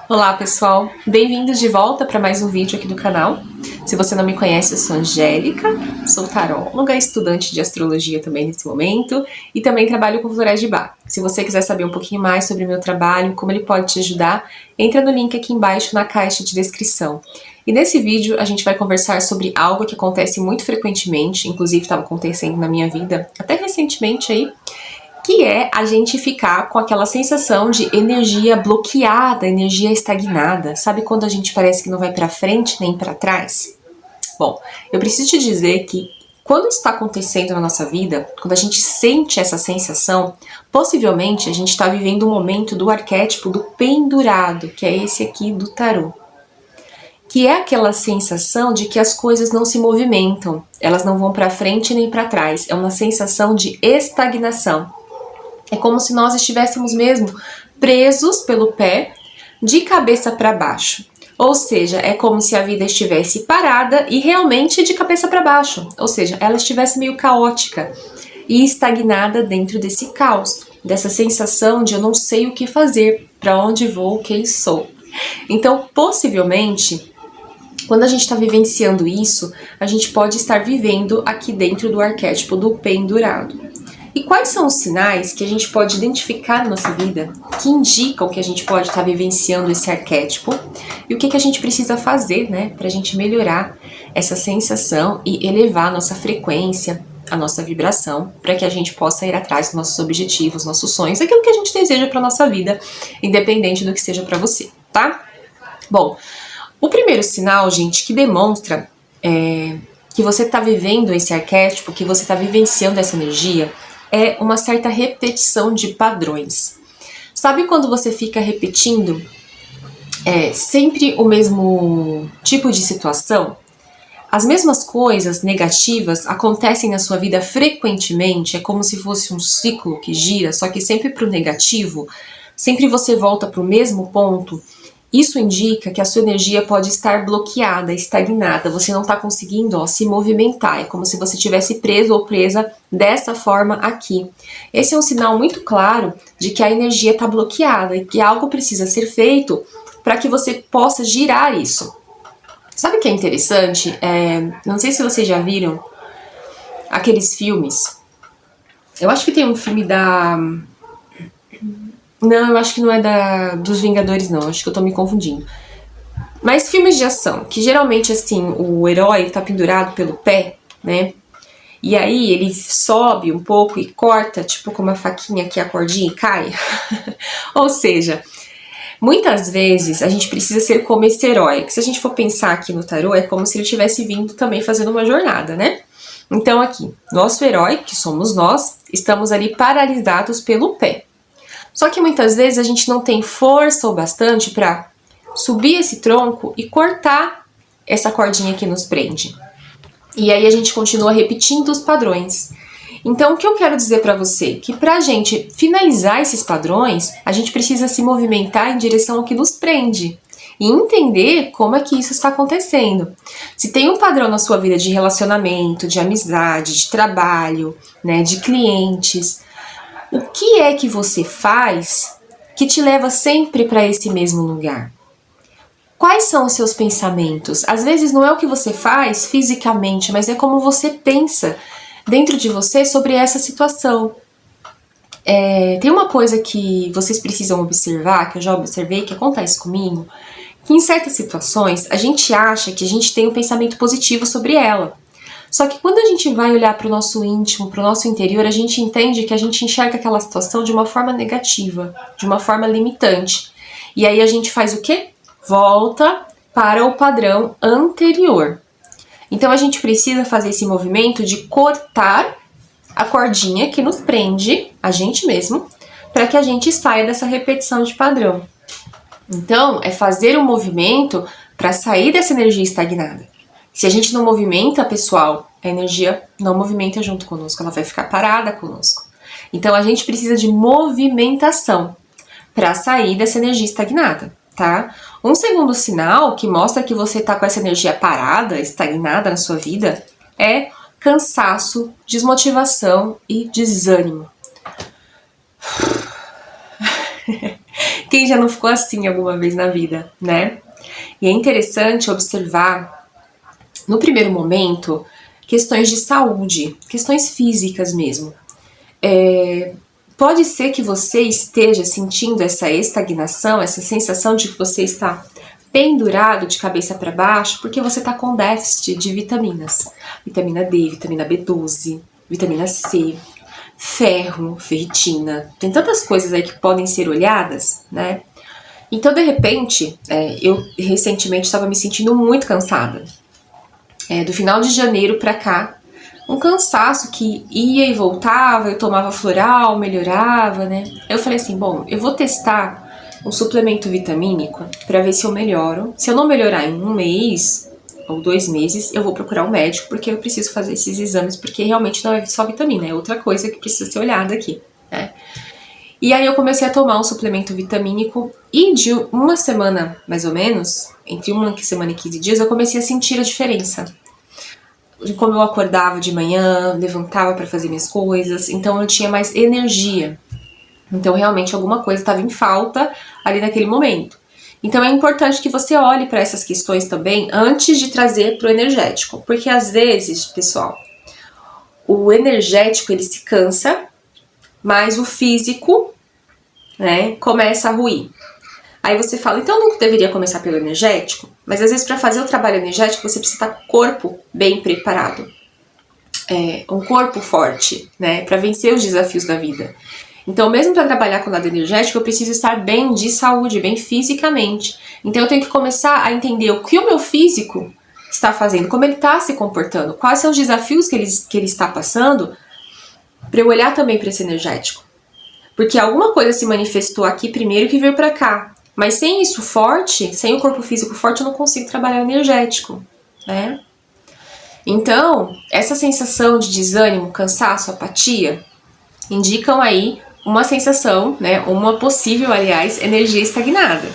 Olá pessoal, bem-vindos de volta para mais um vídeo aqui do canal. Se você não me conhece, eu sou Angélica, sou taróloga, estudante de astrologia também nesse momento e também trabalho com florais de Bach. Se você quiser saber um pouquinho mais sobre o meu trabalho, como ele pode te ajudar, entra no link aqui embaixo na caixa de descrição. E nesse vídeo a gente vai conversar sobre algo que acontece muito frequentemente, inclusive estava acontecendo na minha vida até recentemente aí, que é a gente ficar com aquela sensação de energia bloqueada, energia estagnada. Sabe quando a gente parece que não vai para frente nem para trás? Bom, eu preciso te dizer que quando isso está acontecendo na nossa vida, quando a gente sente essa sensação, possivelmente a gente está vivendo um momento do arquétipo do pendurado, que é esse aqui do tarô. Que é aquela sensação de que as coisas não se movimentam, elas não vão para frente nem para trás. É uma sensação de estagnação. É como se nós estivéssemos mesmo presos pelo pé, de cabeça para baixo. Ou seja, é como se a vida estivesse parada e realmente de cabeça para baixo. Ou seja, ela estivesse meio caótica e estagnada dentro desse caos, dessa sensação de eu não sei o que fazer, para onde vou, quem sou. Então, possivelmente, quando a gente está vivenciando isso, a gente pode estar vivendo aqui dentro do arquétipo do pendurado. E quais são os sinais que a gente pode identificar na nossa vida que indicam que a gente pode estar vivenciando esse arquétipo e o que a gente precisa fazer, né, para a gente melhorar essa sensação e elevar a nossa frequência, a nossa vibração, para que a gente possa ir atrás dos nossos objetivos, nossos sonhos, aquilo que a gente deseja para nossa vida, independente do que seja para você, tá? Bom, o primeiro sinal, gente, que demonstra que você está vivendo esse arquétipo, que você está vivenciando essa energia, é uma certa repetição de padrões. Sabe quando você fica repetindo sempre o mesmo tipo de situação? As mesmas coisas negativas acontecem na sua vida frequentemente, é como se fosse um ciclo que gira, só que sempre para o negativo, sempre você volta para o mesmo ponto. Isso indica que a sua energia pode estar bloqueada, estagnada, você não está conseguindo se movimentar, é como se você estivesse preso ou presa dessa forma aqui. Esse é um sinal muito claro de que a energia está bloqueada e que algo precisa ser feito para que você possa girar isso. Sabe o que é interessante? Não sei se vocês já viram aqueles filmes. Eu acho que tem um filme da... Não, eu acho que não é dos Vingadores, não. Acho que eu tô me confundindo. Mas filmes de ação, que geralmente, assim, o herói tá pendurado pelo pé, né? E aí ele sobe um pouco e corta, tipo com uma faquinha aqui a cordinha e cai. Ou seja, muitas vezes a gente precisa ser como esse herói. Que se a gente for pensar aqui no tarô, é como se ele tivesse vindo também fazendo uma jornada, né? Então aqui, nosso herói, que somos nós, estamos ali paralisados pelo pé. Só que muitas vezes a gente não tem força o bastante para subir esse tronco e cortar essa cordinha que nos prende. E aí a gente continua repetindo os padrões. Então o que eu quero dizer para você? Que para a gente finalizar esses padrões, a gente precisa se movimentar em direção ao que nos prende. E entender como é que isso está acontecendo. Se tem um padrão na sua vida de relacionamento, de amizade, de trabalho, né, de clientes... O que é que você faz que te leva sempre para esse mesmo lugar? Quais são os seus pensamentos? Às vezes não é o que você faz fisicamente, mas é como você pensa dentro de você sobre essa situação. Tem uma coisa que vocês precisam observar, que eu já observei, que acontece comigo, que em certas situações a gente acha que a gente tem um pensamento positivo sobre ela. Só que quando a gente vai olhar para o nosso íntimo, para o nosso interior, a gente entende que a gente enxerga aquela situação de uma forma negativa, de uma forma limitante. E aí a gente faz o quê? Volta para o padrão anterior. Então a gente precisa fazer esse movimento de cortar a cordinha que nos prende, a gente mesmo, para que a gente saia dessa repetição de padrão. Então é fazer um movimento para sair dessa energia estagnada. Se a gente não movimenta, pessoal, a energia não movimenta junto conosco, ela vai ficar parada conosco. Então a gente precisa de movimentação para sair dessa energia estagnada, tá? Um segundo sinal que mostra que você tá com essa energia parada, estagnada na sua vida, é cansaço, desmotivação e desânimo. Quem já não ficou assim alguma vez na vida, né? E é interessante observar, no primeiro momento, questões de saúde, questões físicas mesmo. Pode ser que você esteja sentindo essa estagnação, essa sensação de que você está pendurado de cabeça para baixo porque você está com déficit de vitaminas. Vitamina D, vitamina B12, vitamina C, ferro, ferritina. Tem tantas coisas aí que podem ser olhadas, né? Então, de repente, eu recentemente estava me sentindo muito cansada. Do final de janeiro para cá, um cansaço que ia e voltava, eu tomava floral, melhorava, né? Eu falei assim, bom, eu vou testar um suplemento vitamínico para ver se eu melhoro. Se eu não melhorar em 1 mês ou 2 meses, eu vou procurar um médico, porque eu preciso fazer esses exames, porque realmente não é só vitamina, é outra coisa que precisa ser olhada aqui, né? E aí eu comecei a tomar um suplemento vitamínico e de uma semana, mais ou menos, entre uma semana e 15 dias, eu comecei a sentir a diferença. De como eu acordava de manhã, levantava para fazer minhas coisas, então eu tinha mais energia. Então realmente alguma coisa estava em falta ali naquele momento. Então é importante que você olhe para essas questões também antes de trazer para o energético, porque às vezes, pessoal, o energético ele se cansa, mas o físico, né, começa a ruir. Aí você fala, então eu não deveria começar pelo energético? Mas às vezes para fazer o trabalho energético você precisa estar com o corpo bem preparado. Um corpo forte, né, para vencer os desafios da vida. Então mesmo para trabalhar com o lado energético eu preciso estar bem de saúde, bem fisicamente. Então eu tenho que começar a entender o que o meu físico está fazendo, como ele está se comportando, quais são os desafios que ele está passando, para eu olhar também para esse energético. Porque alguma coisa se manifestou aqui primeiro que veio para cá. Mas sem isso forte, sem o corpo físico forte, eu não consigo trabalhar energético, né? Então, essa sensação de desânimo, cansaço, apatia, indicam aí uma sensação, né, uma possível, aliás, energia estagnada.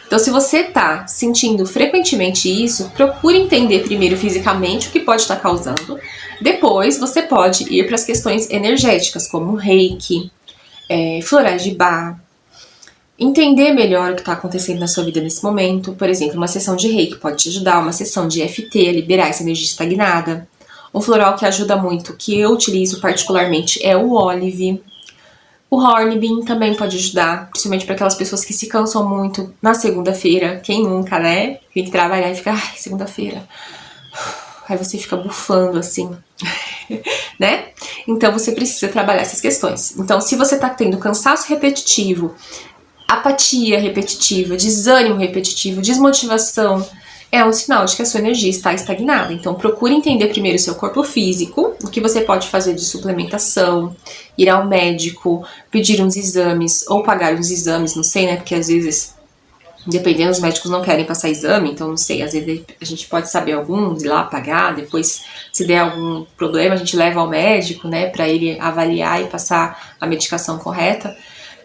Então, se você está sentindo frequentemente isso, procure entender primeiro fisicamente o que pode estar causando. Depois, você pode ir para as questões energéticas, como Reiki, florais de Bach, entender melhor o que está acontecendo na sua vida nesse momento. Por exemplo, uma sessão de Reiki pode te ajudar, uma sessão de EFT a liberar essa energia estagnada. Um floral que ajuda muito, que eu utilizo particularmente, é o Olive. O Hornbeam também pode ajudar, principalmente para aquelas pessoas que se cansam muito na segunda-feira. Quem nunca, né? Tem que trabalhar e fica, ai, segunda-feira. Aí você fica bufando assim, né? Então você precisa trabalhar essas questões. Então, se você tá tendo cansaço repetitivo, apatia repetitiva, desânimo repetitivo, desmotivação, é um sinal de que a sua energia está estagnada. Então procure entender primeiro o seu corpo físico, o que você pode fazer de suplementação, ir ao médico, pedir uns exames ou pagar uns exames, não sei, né? Porque às vezes, dependendo, os médicos não querem passar exame, então não sei, às vezes a gente pode saber alguns, ir lá pagar, depois se der algum problema a gente leva ao médico, né, para ele avaliar e passar a medicação correta,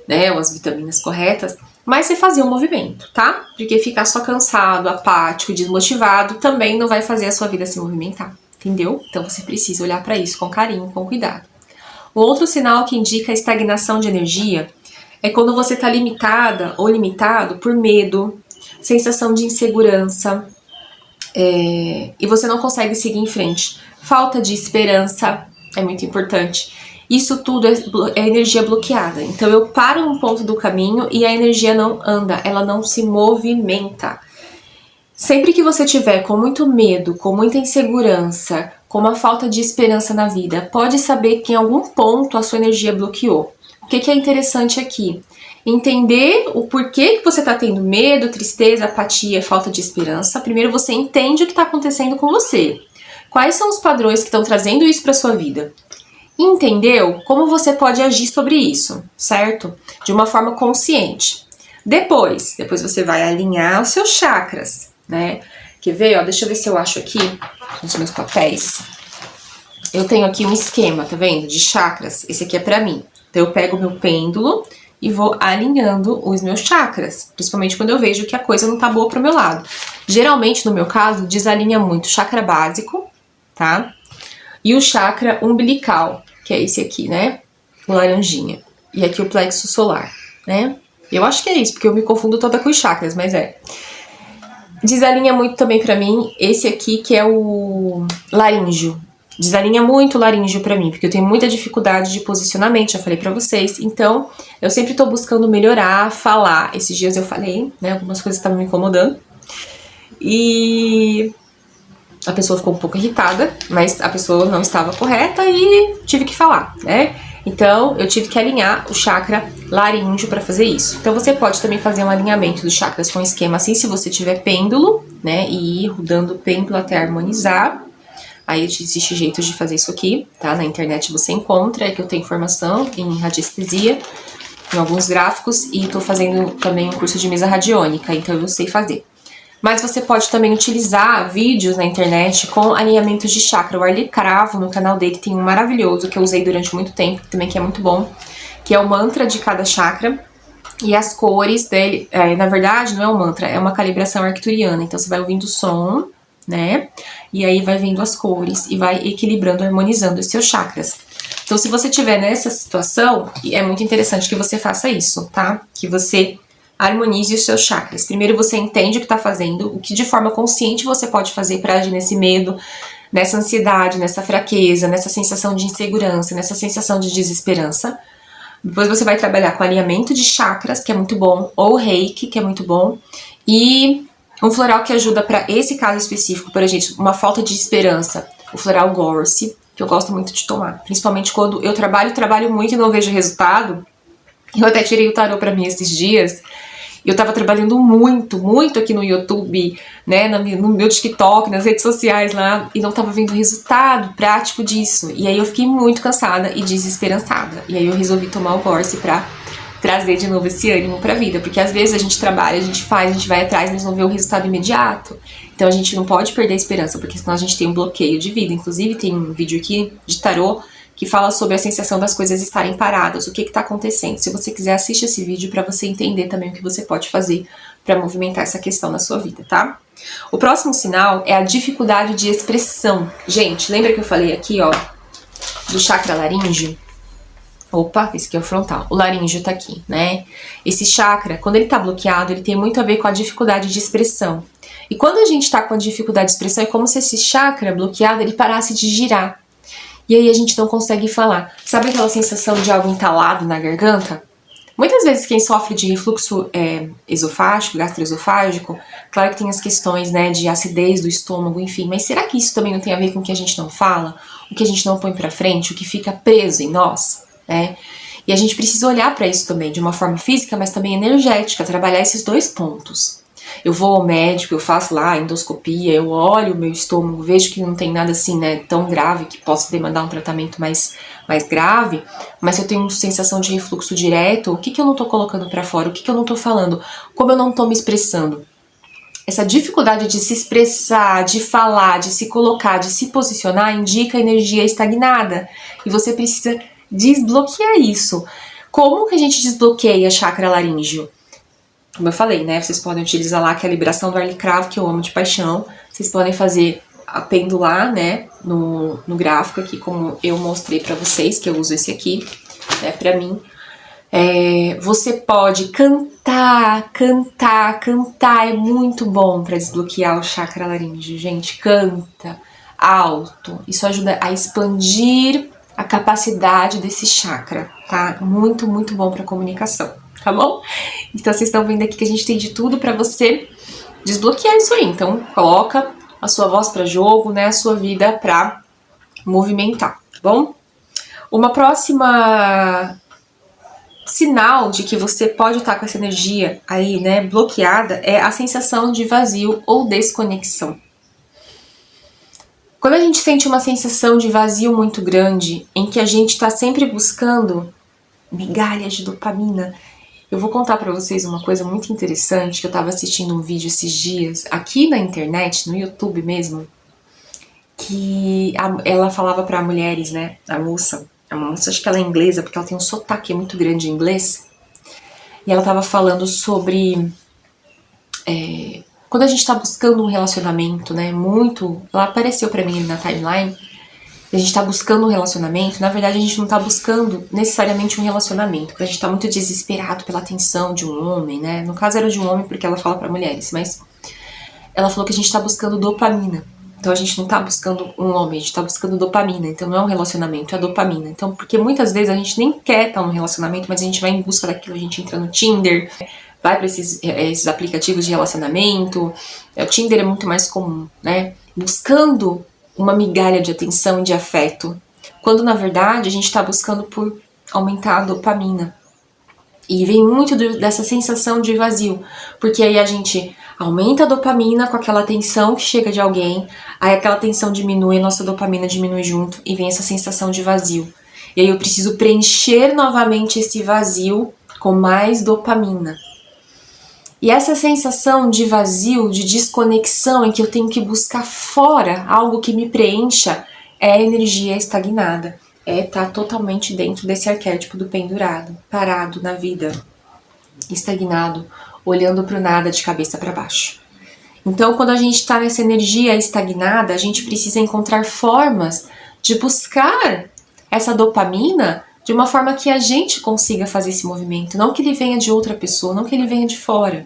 né, ou as vitaminas corretas, mas você fazer um movimento, tá? Porque ficar só cansado, apático, desmotivado também não vai fazer a sua vida se movimentar, entendeu? Então você precisa olhar para isso com carinho, com cuidado. O outro sinal que indica a estagnação de energia é quando você está limitada ou limitado por medo, sensação de insegurança, e você não consegue seguir em frente. Falta de esperança é muito importante. Isso tudo é energia bloqueada. Então eu paro um ponto do caminho e a energia não anda, ela não se movimenta. Sempre que você tiver com muito medo, com muita insegurança, com uma falta de esperança na vida, pode saber que em algum ponto a sua energia bloqueou. O que é interessante aqui? Entender o porquê que você está tendo medo, tristeza, apatia, falta de esperança. Primeiro você entende o que está acontecendo com você. Quais são os padrões que estão trazendo isso para sua vida? Entendeu? Como você pode agir sobre isso, certo? De uma forma consciente. Depois você vai alinhar os seus chakras, né? Quer ver? Ó, deixa eu ver se eu acho aqui nos meus papéis. Eu tenho aqui um esquema, tá vendo? De chakras. Esse aqui é pra mim. Então eu pego o meu pêndulo e vou alinhando os meus chakras, principalmente quando eu vejo que a coisa não tá boa pro meu lado. Geralmente, no meu caso, desalinha muito o chakra básico, tá? E o chakra umbilical, que é esse aqui, né? O laranjinha. E aqui o plexo solar, né? Eu acho que é isso, porque eu me confundo toda com os chakras, mas é. Desalinha muito também pra mim esse aqui, que é o laríngeo. Desalinha muito o laríngeo pra mim, porque eu tenho muita dificuldade de posicionamento, já falei pra vocês. Então, eu sempre tô buscando melhorar, falar. Esses dias eu falei, né, algumas coisas estavam me incomodando. E a pessoa ficou um pouco irritada, mas a pessoa não estava correta e tive que falar, né? Então, eu tive que alinhar o chakra laríngeo para fazer isso. Então, você pode também fazer um alinhamento dos chakras com um esquema assim, se você tiver pêndulo, né? E ir rodando o pêndulo até harmonizar. Aí existe jeitos de fazer isso aqui, tá? Na internet você encontra, é que eu tenho formação em radiestesia, em alguns gráficos, e tô fazendo também um curso de mesa radiônica, então eu sei fazer. Mas você pode também utilizar vídeos na internet com alinhamentos de chakra. O Arli Cravo, no canal dele, tem um maravilhoso que eu usei durante muito tempo, também que é muito bom, que é o mantra de cada chakra. E as cores dele, na verdade, não é um mantra, é uma calibração arcturiana. Então você vai ouvindo o som, né? E aí vai vendo as cores e vai equilibrando, harmonizando os seus chakras. Então, se você estiver nessa situação, é muito interessante que você faça isso, tá? Que você harmonize os seus chakras. Primeiro você entende o que está fazendo, o que de forma consciente você pode fazer para agir nesse medo, nessa ansiedade, nessa fraqueza, nessa sensação de insegurança, nessa sensação de desesperança. Depois você vai trabalhar com alinhamento de chakras, que é muito bom, ou reiki, que é muito bom, e um floral que ajuda para esse caso específico, por exemplo, uma falta de esperança, o floral Gorse, que eu gosto muito de tomar, principalmente quando eu trabalho muito e não vejo resultado. Eu até tirei o tarô para mim esses dias. Eu tava trabalhando muito aqui no YouTube, né, no meu TikTok, nas redes sociais lá, e não tava vendo resultado prático disso. E aí eu fiquei muito cansada e desesperançada. E aí eu resolvi tomar o Gorse pra trazer de novo esse ânimo pra vida. Porque às vezes a gente trabalha, a gente faz, a gente vai atrás, mas não vê o resultado imediato. Então a gente não pode perder a esperança, porque senão a gente tem um bloqueio de vida. Inclusive tem um vídeo aqui de tarô que fala sobre a sensação das coisas estarem paradas, o que está acontecendo. Se você quiser, assiste esse vídeo para você entender também o que você pode fazer para movimentar essa questão na sua vida, tá? O próximo sinal é a dificuldade de expressão. Gente, lembra que eu falei aqui, ó, do chakra laríngeo? Opa, esse aqui é o frontal. O laríngeo tá aqui, né? Esse chakra, quando ele tá bloqueado, ele tem muito a ver com a dificuldade de expressão. E quando a gente tá com a dificuldade de expressão, é como se esse chakra bloqueado, ele parasse de girar. E aí a gente não consegue falar. Sabe aquela sensação de algo entalado na garganta? Muitas vezes quem sofre de refluxo esofágico, gastroesofágico, claro que tem as questões, né, de acidez do estômago, enfim, mas será que isso também não tem a ver com o que a gente não fala? O que a gente não põe pra frente, o que fica preso em nós, né? E a gente precisa olhar pra isso também, de uma forma física, mas também energética, trabalhar esses dois pontos. Eu vou ao médico, eu faço lá a endoscopia, eu olho o meu estômago, vejo que não tem nada assim, né, tão grave que possa demandar um tratamento mais grave, mas se eu tenho sensação de refluxo direto, o que eu não tô colocando pra fora, o que eu não tô falando, como eu não tô me expressando. Essa dificuldade de se expressar, de falar, de se colocar, de se posicionar, indica energia estagnada. E você precisa desbloquear isso. Como que a gente desbloqueia chakra laríngeo? Como eu falei, né? Vocês podem utilizar lá a calibração do Arli Cravo, que eu amo de paixão. Vocês podem fazer a pendular, né? No gráfico aqui, como eu mostrei pra vocês, que eu uso esse aqui, né? Pra mim. Você pode cantar. É muito bom pra desbloquear o chakra laríngeo, gente. Canta alto. Isso ajuda a expandir a capacidade desse chakra, tá? Muito bom pra comunicação. Tá bom? Então vocês estão vendo aqui que a gente tem de tudo pra você desbloquear isso aí. Então coloca a sua voz pra jogo, né? A sua vida pra movimentar, tá bom? Uma próxima sinal de que você pode estar com essa energia aí, né, bloqueada, é a sensação de vazio ou desconexão. Quando a gente sente uma sensação de vazio muito grande, em que a gente tá sempre buscando migalhas de dopamina. Eu vou contar pra vocês uma coisa muito interessante, que eu tava assistindo um vídeo esses dias, aqui na internet, no YouTube mesmo, que ela falava pra mulheres, né, a moça, acho que ela é inglesa, porque ela tem um sotaque muito grande em inglês, e ela tava falando sobre quando a gente tá buscando um relacionamento, né, ela apareceu pra mim na timeline, a gente tá buscando um relacionamento, na verdade a gente não tá buscando necessariamente um relacionamento, porque a gente tá muito desesperado pela atenção de um homem, né? No caso era de um homem porque ela fala pra mulheres, mas ela falou que a gente tá buscando dopamina. Então a gente não tá buscando um homem, a gente tá buscando dopamina. Então não é um relacionamento, é dopamina. Então, porque muitas vezes a gente nem quer estar num relacionamento, mas a gente vai em busca daquilo, a gente entra no Tinder, vai para esses aplicativos de relacionamento. O Tinder é muito mais comum, né? Buscando uma migalha de atenção e de afeto. Quando na verdade a gente tá buscando por aumentar a dopamina. E vem muito dessa sensação de vazio, porque aí a gente aumenta a dopamina com aquela tensão que chega de alguém, aí aquela tensão diminui, a nossa dopamina diminui junto e vem essa sensação de vazio. E aí eu preciso preencher novamente esse vazio com mais dopamina. E essa sensação de vazio, de desconexão, em que eu tenho que buscar fora algo que me preencha, é a energia estagnada. É estar totalmente dentro desse arquétipo do pendurado, parado na vida, estagnado, olhando para o nada de cabeça para baixo. Então, quando a gente está nessa energia estagnada, a gente precisa encontrar formas de buscar essa dopamina de uma forma que a gente consiga fazer esse movimento, não que ele venha de outra pessoa, não que ele venha de fora.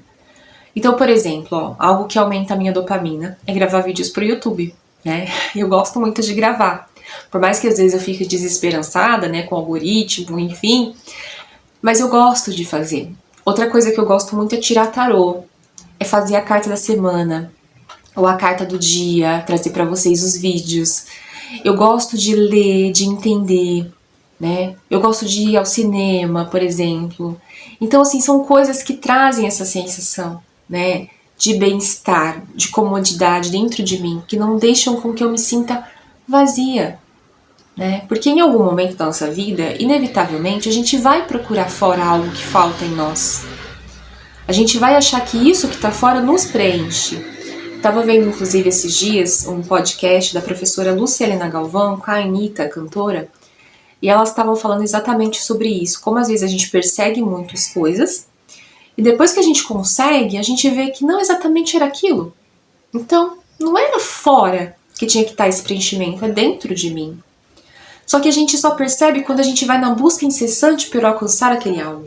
Então, por exemplo, algo que aumenta a minha dopamina é gravar vídeos para o YouTube, né? Eu gosto muito de gravar. Por mais que às vezes eu fique desesperançada, né, com o algoritmo, enfim, mas eu gosto de fazer. Outra coisa que eu gosto muito é tirar tarô, é fazer a carta da semana, ou a carta do dia, trazer para vocês os vídeos. Eu gosto de ler, de entender, né? Eu gosto de ir ao cinema, por exemplo. Então, assim, são coisas que trazem essa sensação, né, de bem-estar, de comodidade dentro de mim, que não deixam com que eu me sinta vazia, né? Porque em algum momento da nossa vida, inevitavelmente, a gente vai procurar fora algo que falta em nós. A gente vai achar que isso que está fora nos preenche. Estava vendo, inclusive, esses dias, um podcast da professora Lúcia Helena Galvão com a Anitta, a cantora, e elas estavam falando exatamente sobre isso, como às vezes a gente persegue muitas coisas, e depois que a gente consegue, a gente vê que não exatamente era aquilo. Então, não era fora que tinha que estar esse preenchimento, é dentro de mim. Só que a gente só percebe quando a gente vai na busca incessante por alcançar aquele algo.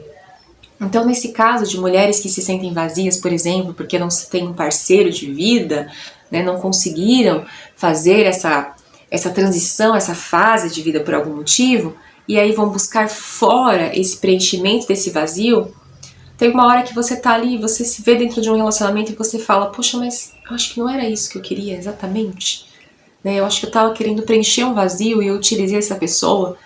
Então, nesse caso de mulheres que se sentem vazias, por exemplo, porque não têm um parceiro de vida, né, não conseguiram fazer essa transição, essa fase de vida por algum motivo, e aí vão buscar fora esse preenchimento desse vazio, tem uma hora que você tá ali, você se vê dentro de um relacionamento e você fala, poxa, mas eu acho que não era isso que eu queria exatamente. Né? Eu acho que eu tava querendo preencher um vazio e eu utilizei essa pessoa.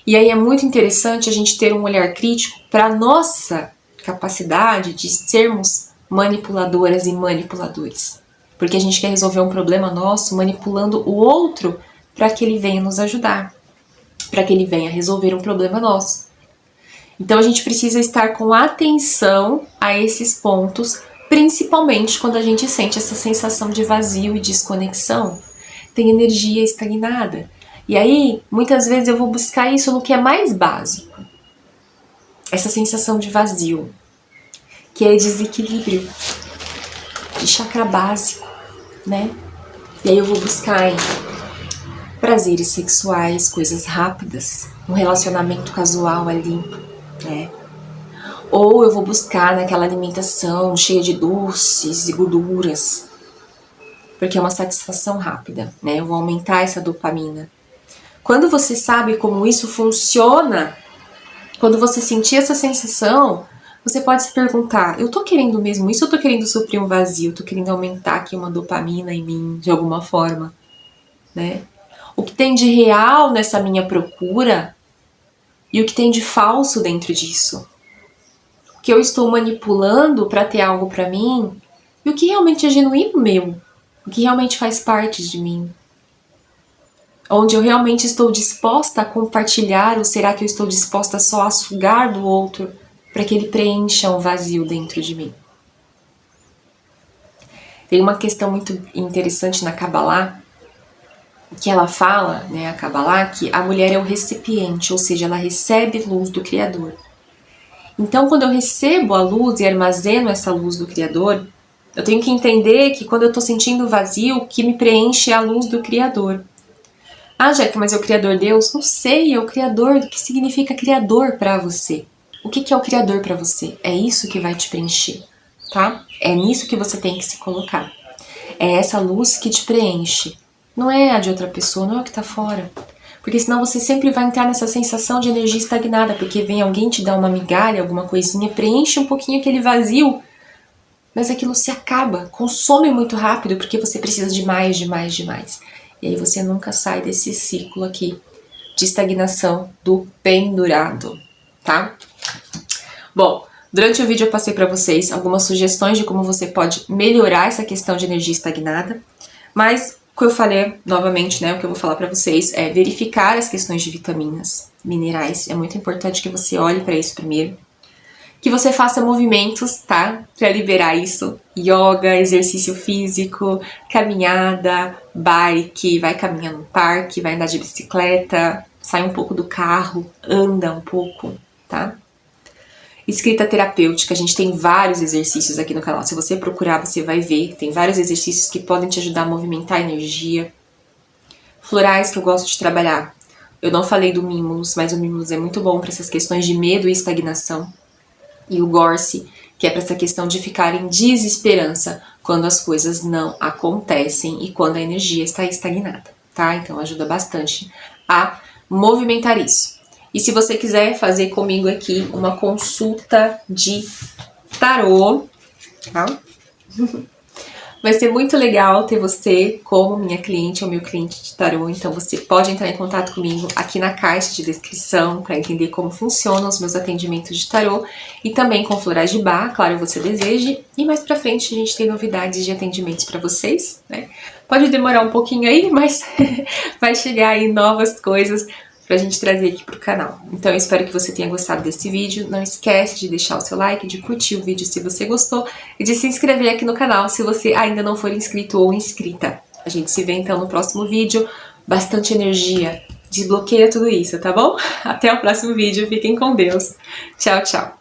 E aí é muito interessante a gente ter um olhar crítico para a nossa capacidade de sermos manipuladoras e manipuladores. Porque a gente quer resolver um problema nosso manipulando o outro para que ele venha nos ajudar, para que ele venha resolver um problema nosso. Então a gente precisa estar com atenção a esses pontos, principalmente quando a gente sente essa sensação de vazio e desconexão. Tem energia estagnada. E aí, muitas vezes eu vou buscar isso no que é mais básico. Essa sensação de vazio, que é desequilíbrio, de chakra básico, né? E aí eu vou buscar em prazeres sexuais, coisas rápidas, um relacionamento casual ali, né? Ou eu vou buscar naquela alimentação cheia de doces e gorduras, porque é uma satisfação rápida, né? Eu vou aumentar essa dopamina. Quando você sabe como isso funciona, quando você sentir essa sensação, você pode se perguntar, eu tô querendo mesmo isso ou eu tô querendo suprir um vazio? Eu tô querendo aumentar aqui uma dopamina em mim, de alguma forma, né? O que tem de real nessa minha procura e o que tem de falso dentro disso? O que eu estou manipulando para ter algo para mim e o que realmente é genuíno meu? O que realmente faz parte de mim? Onde eu realmente estou disposta a compartilhar ou será que eu estou disposta só a sugar do outro para que ele preencha um vazio dentro de mim? Tem uma questão muito interessante na Kabbalah, que ela fala, né, a Kabbalah, que a mulher é o recipiente, ou seja, ela recebe luz do Criador. Então, quando eu recebo a luz e armazeno essa luz do Criador, eu tenho que entender que quando eu estou sentindo vazio, o que me preenche é a luz do Criador. Ah, Jéssica, mas é o Criador Deus? Não sei, é o Criador. O que significa Criador pra você? O que é o Criador pra você? É isso que vai te preencher, tá? É nisso que você tem que se colocar. É essa luz que te preenche. Não é a de outra pessoa, não é o que tá fora. Porque senão você sempre vai entrar nessa sensação de energia estagnada, porque vem alguém te dar uma migalha, alguma coisinha, preenche um pouquinho aquele vazio, mas aquilo se acaba, consome muito rápido, porque você precisa de mais, de mais, de mais. E aí você nunca sai desse ciclo aqui de estagnação do pendurado, tá? Bom, durante o vídeo eu passei para vocês algumas sugestões de como você pode melhorar essa questão de energia estagnada, mas o que eu falei novamente, né, o que eu vou falar para vocês é verificar as questões de vitaminas, minerais. É muito importante que você olhe para isso primeiro. Que você faça movimentos, tá? Para liberar isso. Yoga, exercício físico, caminhada, bike, vai caminhar no parque, vai andar de bicicleta, sai um pouco do carro, anda um pouco, tá? Escrita terapêutica, a gente tem vários exercícios aqui no canal. Se você procurar, você vai ver. Tem vários exercícios que podem te ajudar a movimentar a energia. Florais que eu gosto de trabalhar. Eu não falei do Mimulus, mas o Mimulus é muito bom para essas questões de medo e estagnação. E o Gorse, que é para essa questão de ficar em desesperança quando as coisas não acontecem e quando a energia está estagnada, tá? Então ajuda bastante a movimentar isso. E se você quiser fazer comigo aqui uma consulta de tarô, tá? Vai ser muito legal ter você como minha cliente ou meu cliente de tarô, então você pode entrar em contato comigo aqui na caixa de descrição para entender como funcionam os meus atendimentos de tarô e também com florais de Bach, claro, você deseje. E mais pra frente a gente tem novidades de atendimentos para vocês, né? Pode demorar um pouquinho aí, mas vai chegar aí novas coisas pra gente trazer aqui pro canal. Então eu espero que você tenha gostado desse vídeo. Não esquece de deixar o seu like, de curtir o vídeo se você gostou e de se inscrever aqui no canal se você ainda não for inscrito ou inscrita. A gente se vê então no próximo vídeo. Bastante energia, desbloqueia tudo isso, tá bom? Até o próximo vídeo, fiquem com Deus. Tchau, tchau!